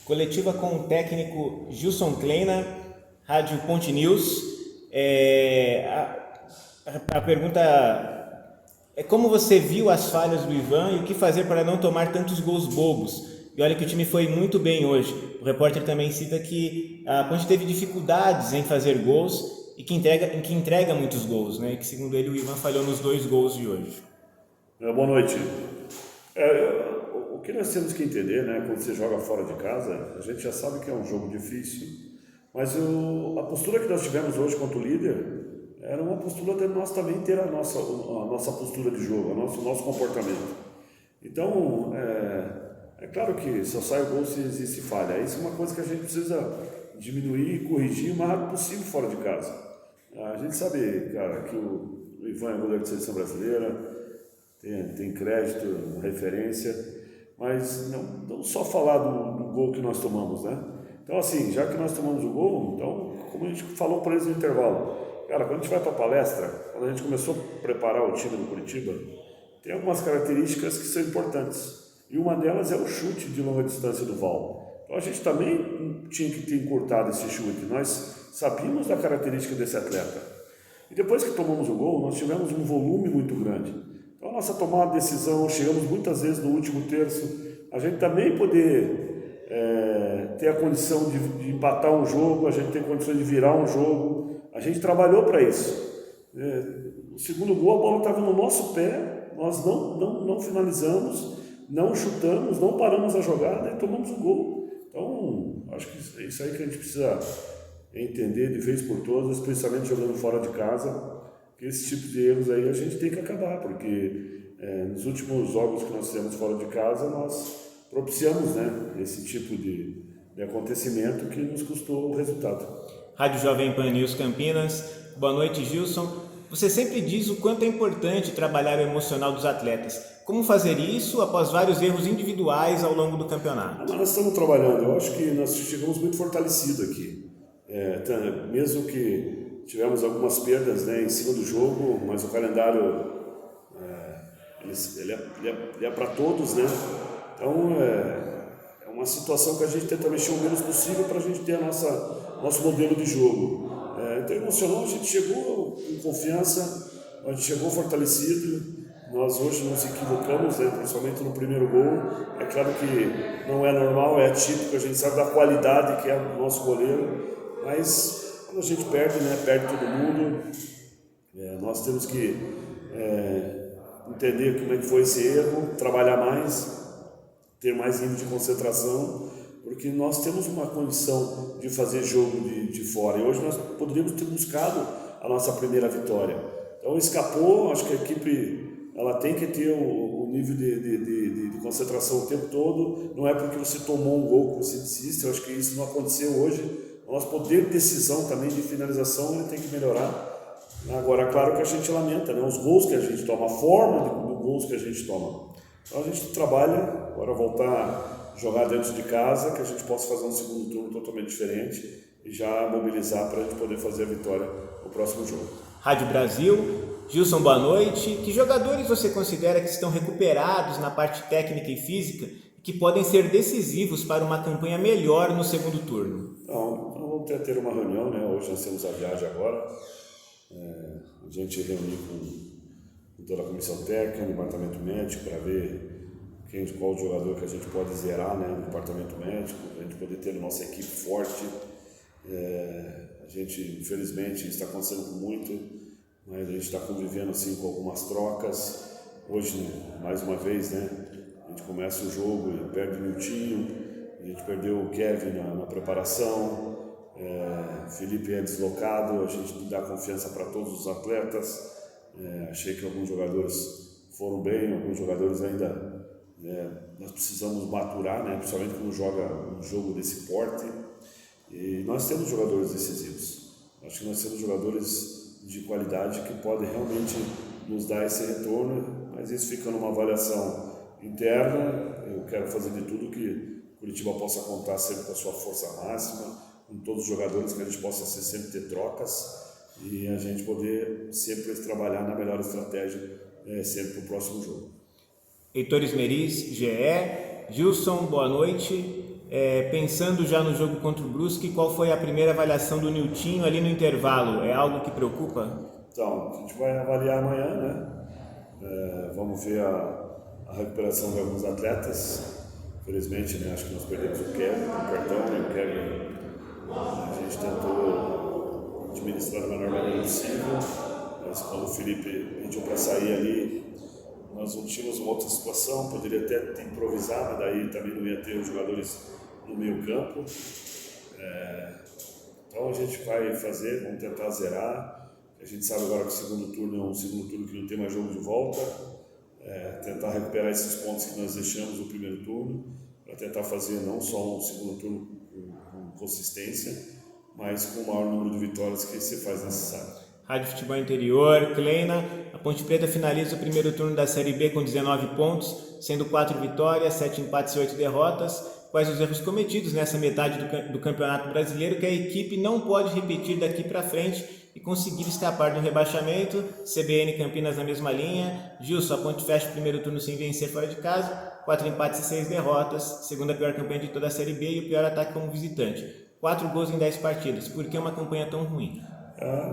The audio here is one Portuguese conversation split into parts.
Coletiva com o técnico Gilson Kleina, Rádio Ponte News. A pergunta é como você viu as falhas do Ivan e o que fazer para não tomar tantos gols bobos? E olha que o time foi muito bem hoje. O repórter também cita que a Ponte teve dificuldades em fazer gols e que entrega muitos gols, né? E que segundo ele o Ivan falhou nos 2 gols de hoje. Boa noite. O que nós temos que entender, né, quando você joga fora de casa, a gente já sabe que é um jogo difícil, mas a postura que nós tivemos hoje contra o líder era uma postura de nós também ter a nossa postura de jogo, o nosso comportamento. Então, é claro que só sai o gol se existe falha. Isso é uma coisa que a gente precisa diminuir e corrigir o mais rápido possível fora de casa. A gente sabe, cara, que o Ivan é goleiro de seleção brasileira, tem crédito, referência, mas não só falar do gol que nós tomamos, né? Então, assim, já que nós tomamos o gol, então, como a gente falou para eles no intervalo, cara, quando a gente vai para a palestra, quando a gente começou a preparar o time do Curitiba, tem algumas características que são importantes, e uma delas é o chute de longa distância do Val. Então, a gente também tinha que ter encurtado esse chute, nós sabíamos da característica desse atleta. E depois que tomamos o gol, nós tivemos um volume muito grande. Então, a nossa tomada de decisão, chegamos muitas vezes no último terço, a gente também poder ter a condição de empatar um jogo, a gente ter condições de virar um jogo, a gente trabalhou para isso. O segundo gol, a bola estava no nosso pé, nós não finalizamos, não chutamos, não paramos a jogada e tomamos o gol. Então, acho que é isso aí que a gente precisa entender de vez por todas, principalmente jogando fora de casa, que esse tipo de erros aí a gente tem que acabar, porque nos últimos jogos que nós fizemos fora de casa, nós propiciamos, né, esse tipo de acontecimento que nos custou o resultado. Rádio Jovem Pan News Campinas. Boa noite, Gilson. Você sempre diz o quanto é importante trabalhar o emocional dos atletas. Como fazer isso após vários erros individuais ao longo do campeonato? Mas nós estamos trabalhando, eu acho que nós chegamos muito fortalecidos aqui. Mesmo que tivemos algumas perdas, né, em cima do jogo, mas o calendário ele é para todos, né? Então é uma situação que a gente tenta mexer o menos possível para a gente ter nosso modelo de jogo. Então emocional, a gente chegou com confiança, a gente chegou fortalecido. Nós hoje nos equivocamos, né, principalmente no primeiro gol. É claro que não é normal, é atípico, a gente sabe da qualidade que é o nosso goleiro, mas quando a gente perde, né, perde todo mundo. Nós temos que entender como é que foi esse erro, trabalhar mais, ter mais nível de concentração, porque nós temos uma condição de fazer jogo de fora, e hoje nós poderíamos ter buscado a nossa primeira vitória. Então escapou, acho que a equipe ela tem que ter o nível de concentração o tempo todo, não é porque você tomou um gol que você desiste, eu acho que isso não aconteceu hoje. O nosso poder de decisão também, de finalização, ele tem que melhorar. Agora, claro que a gente lamenta, né, os gols que a gente toma, a forma de gols que a gente toma. Então a gente trabalha, agora voltar a jogar dentro de casa, que a gente possa fazer um segundo turno totalmente diferente e já mobilizar para a gente poder fazer a vitória no próximo jogo. Rádio Brasil, Gilson, boa noite. Que jogadores você considera que estão recuperados na parte técnica e física e que podem ser decisivos para uma campanha melhor no segundo turno? Então vamos ter uma reunião, né? Hoje nós temos a viagem agora, a gente reuniu com toda a comissão técnica, no departamento médico, para ver qual jogador que a gente pode zerar, né, no departamento médico, para a gente poder ter a nossa equipe forte. A gente, infelizmente, está acontecendo muito, mas a gente está convivendo assim com algumas trocas. Hoje, mais uma vez, né, a gente começa o jogo e perde o Miltinho, a gente perdeu o Kevin na preparação, Felipe é deslocado, a gente dá confiança para todos os atletas. Achei que alguns jogadores foram bem, alguns jogadores ainda nós precisamos maturar, né, principalmente quando joga um jogo desse porte. E nós temos jogadores decisivos. Acho que nós temos jogadores de qualidade que podem realmente nos dar esse retorno, mas isso fica numa avaliação interna. Eu quero fazer de tudo que Curitiba possa contar sempre com a sua força máxima, com todos os jogadores, que a gente possa sempre ter trocas e a gente poder sempre trabalhar na melhor estratégia sempre para o próximo jogo. Heitor Esmeriz, GE. Gilson, boa noite. Pensando já no jogo contra o Brusque, qual foi a primeira avaliação do Niltinho ali no intervalo? É algo que preocupa? Então, a gente vai avaliar amanhã, né? Vamos ver a recuperação de alguns atletas. Infelizmente, né, acho que nós perdemos o Kevin com o cartão, e o Kevin a gente tentou administrar da melhor maneira possível, mas quando o Felipe pediu para sair ali, nós não tínhamos uma outra situação, poderia até ter improvisado, mas daí também não ia ter os jogadores no meio campo. Então a gente vai fazer, vamos tentar zerar. A gente sabe agora que o segundo turno é um segundo turno que não tem mais jogo de volta. Tentar recuperar esses pontos que nós deixamos no primeiro turno, para tentar fazer não só um segundo turno com consistência, mas com o maior número de vitórias que se faz necessário. Rádio Futebol Interior, Kleina, a Ponte Preta finaliza o primeiro turno da Série B com 19 pontos, sendo 4 vitórias, 7 empates e 8 derrotas. Quais os erros cometidos nessa metade do Campeonato Brasileiro que a equipe não pode repetir daqui para frente e conseguir escapar do rebaixamento? CBN Campinas na mesma linha. Gilson, a Ponte fecha o primeiro turno sem vencer fora de casa, 4 empates e 6 derrotas, segunda pior campanha de toda a Série B e o pior ataque como visitante. 4 gols em 10 partidas. Por que uma campanha tão ruim?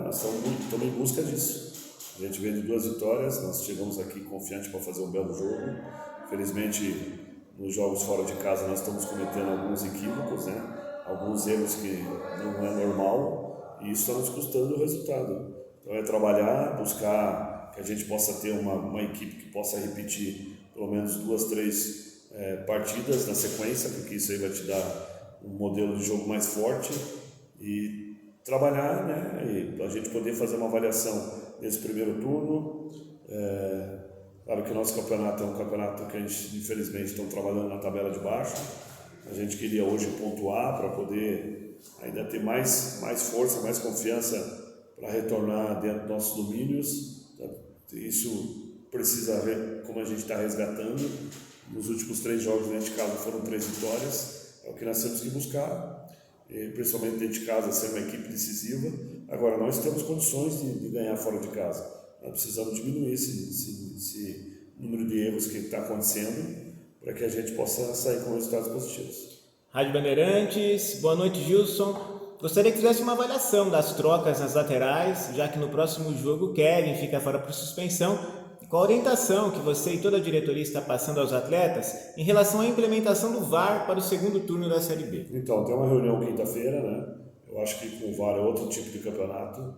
Nós estamos em busca disso. A gente veio de 2 vitórias, nós chegamos aqui confiantes para fazer um belo jogo. Felizmente, nos jogos fora de casa nós estamos cometendo alguns equívocos, né? Alguns erros que não é normal, e isso está nos custando o resultado. Então é trabalhar, buscar que a gente possa ter uma equipe que possa repetir pelo menos 2, 3 partidas na sequência, porque isso aí vai te dar um modelo de jogo mais forte, e trabalhar, né? E a gente poder fazer uma avaliação nesse primeiro turno. Claro que o nosso campeonato é um campeonato que a gente, infelizmente, estamos trabalhando na tabela de baixo. A gente queria hoje pontuar para poder ainda ter mais força, mais confiança para retornar dentro dos nossos domínios. Isso precisa ver como a gente está resgatando. Nos últimos 3 jogos dentro de casa foram 3 vitórias. É o que nós temos que buscar, principalmente dentro de casa, ser uma equipe decisiva. Agora, nós temos condições de ganhar fora de casa. Nós precisamos diminuir esse número de erros que está acontecendo, para que a gente possa sair com resultados positivos. Rádio Bandeirantes, boa noite, Gilson. Gostaria que fizesse uma avaliação das trocas nas laterais, já que no próximo jogo o Kevin fica fora por suspensão. Qual a orientação que você e toda a diretoria está passando aos atletas em relação à implementação do VAR para o segundo turno da Série B? Então, tem uma reunião quinta-feira, né? Eu acho que com o VAR é outro tipo de campeonato.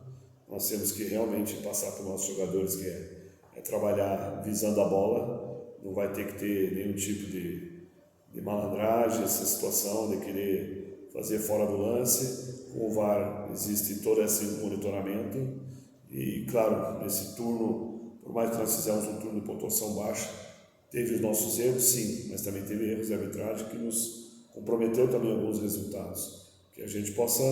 Nós temos que realmente passar para os nossos jogadores que é trabalhar visando a bola. Não vai ter que ter nenhum tipo de malandragem, essa situação de querer fazer fora do lance. Com o VAR existe todo esse monitoramento. E, claro, nesse turno, por mais que nós fizemos um turno de pontuação baixa, teve os nossos erros, sim, mas também teve erros de arbitragem que nos comprometeu também alguns resultados. Que a gente possa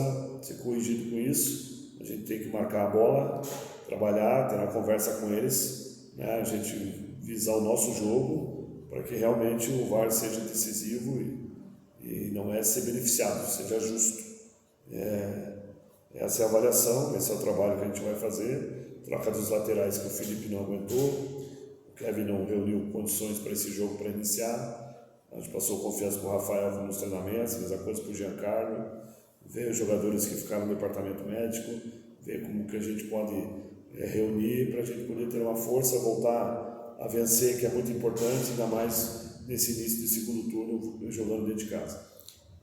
ser corrigido com isso. A gente tem que marcar a bola, trabalhar, ter uma conversa com eles, né? A gente visar o nosso jogo para que realmente o VAR seja decisivo e não é ser beneficiado, seja justo. Essa é a avaliação, esse é o trabalho que a gente vai fazer. Troca dos laterais que o Felipe não aguentou, o Kevin não reuniu condições para esse jogo para iniciar. A gente passou confiança com o Rafael nos treinamentos, mesma coisa com o Giancarlo. Ver os jogadores que ficaram no departamento médico, ver como que a gente pode reunir para a gente poder ter uma força, voltar a vencer, que é muito importante, ainda mais nesse início do segundo turno, jogando dentro de casa.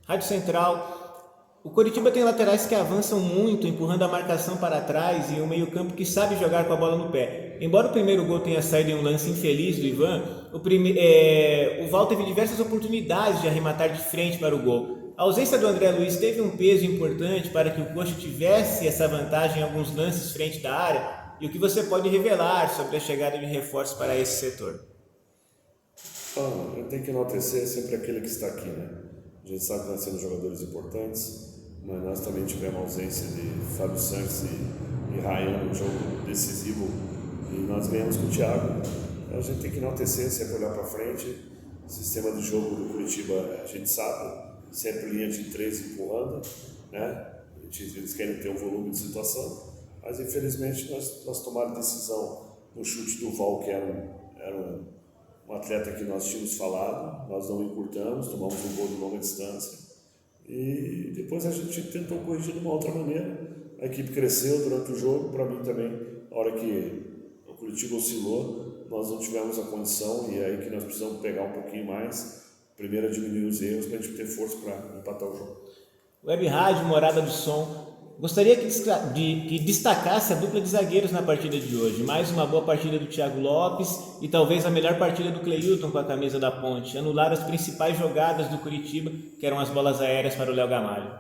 Rádio Central, o Coritiba tem laterais que avançam muito, empurrando a marcação para trás e um meio-campo que sabe jogar com a bola no pé. Embora o primeiro gol tenha saído em um lance infeliz do Ivan, o Val teve diversas oportunidades de arrematar de frente para o gol. A ausência do André Luiz teve um peso importante para que o Coxa tivesse essa vantagem em alguns lances frente da área? E o que você pode revelar sobre a chegada de reforços para esse setor? Eu tenho que enaltecer sempre aquele que está aqui, né? A gente sabe que nós temos jogadores importantes, mas nós também tivemos a ausência de Fábio Santos e Ryan no jogo decisivo, e nós ganhamos com o Thiago. A gente tem que enaltecer, sempre olhar para frente. O sistema de jogo do Curitiba, a gente sabe, sempre linha de 3 empurrando, né? Eles querem ter um volume de situação, mas infelizmente nós tomamos decisão no chute do Val, que era um atleta que nós tínhamos falado, nós não encurtamos, tomamos um gol de longa distância e depois a gente tentou corrigir de uma outra maneira. A equipe cresceu durante o jogo, para mim também, a hora que o Curitiba oscilou, nós não tivemos a condição e é aí que nós precisamos pegar um pouquinho mais, primeiro diminuir os erros para a gente ter força para empatar o jogo. Web Rádio, Morada do Som. Gostaria que destacasse a dupla de zagueiros na partida de hoje. Mais uma boa partida do Thiago Lopes e talvez a melhor partida do Cleilton com a camisa da Ponte. Anularam as principais jogadas do Curitiba, que eram as bolas aéreas para o Léo Gamalho.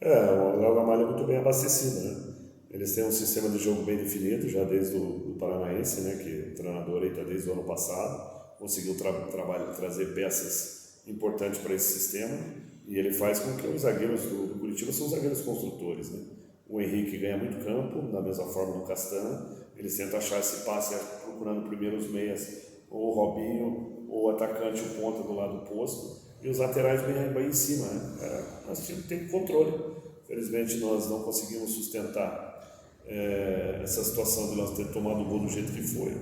O Léo Gamalho é muito bem abastecido, né? Eles têm um sistema de jogo bem definido, já desde o Paranaense, né? Que o treinador aí está desde o ano passado, conseguiu trazer peças importantes para esse sistema. E ele faz com que os zagueiros do Curitiba são zagueiros construtores, né? O Henrique ganha muito campo, da mesma forma do Castan. Eles tentam achar esse passe procurando primeiro os meias, ou o Robinho, ou o atacante, o ponta do lado oposto. E os laterais bem em cima, né? Nosso time tem controle. Felizmente nós não conseguimos sustentar essa situação de nós ter tomado o gol do jeito que foi.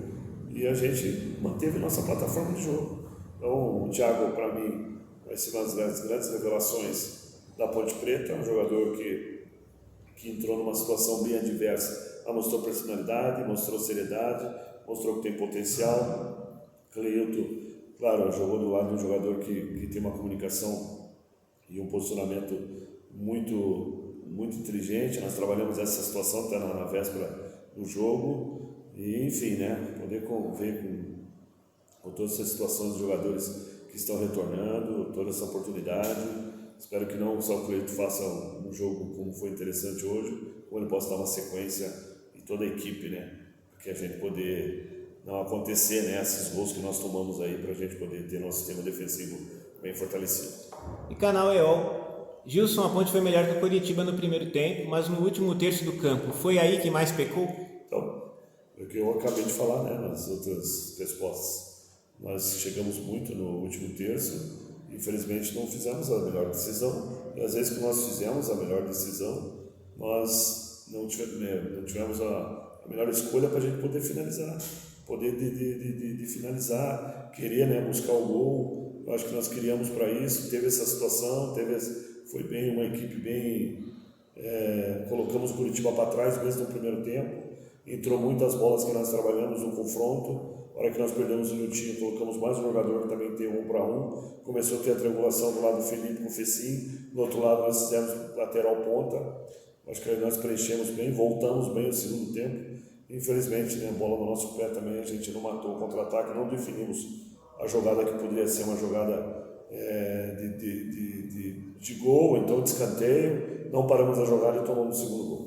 E a gente manteve nossa plataforma de jogo. Então o Thiago, para mim, vai ser uma das grandes revelações da Ponte Preta, um jogador que entrou numa situação bem adversa, mostrou personalidade, mostrou seriedade, mostrou que tem potencial. Cleilton, claro, jogou do lado de um jogador que tem uma comunicação e um posicionamento muito inteligente. Nós trabalhamos essa situação até na véspera do jogo e, enfim, né, poder conviver com todas essas situações de jogadores que estão retornando, toda essa oportunidade. Espero que não só o Cleilton faça um jogo como foi interessante hoje, como ele possa dar uma sequência e toda a equipe, né? Para que a gente poder não acontecer, né, esses gols que nós tomamos aí, para a gente poder ter nosso sistema defensivo bem fortalecido. E canal EOL. Gilson, a Ponte foi melhor que o Curitiba no primeiro tempo, mas no último terço do campo, foi aí que mais pecou? Então, é o que eu acabei de falar, né, nas outras respostas. Nós chegamos muito no último terço, infelizmente não fizemos a melhor decisão, e às vezes que nós fizemos a melhor decisão, nós não tivemos a melhor escolha para a gente poder finalizar, poder de finalizar, querer, né, buscar o gol. Eu acho que nós queríamos para isso, teve essa situação, foi bem uma equipe bem, colocamos o Curitiba para trás mesmo no primeiro tempo, entrou muitas bolas que nós trabalhamos no confronto. Na hora que nós perdemos o minutinho, colocamos mais um jogador que também tem 1 para 1. Começou a ter a triangulação do lado do Felipe com o Fecim. Do outro lado, nós fizemos lateral ponta. Acho que nós preenchemos bem, voltamos bem no segundo tempo. Infelizmente, né, a bola no nosso pé também, a gente não matou o contra-ataque, não definimos a jogada que poderia ser uma jogada de gol, então de escanteio. Não paramos a jogada e tomamos o segundo gol.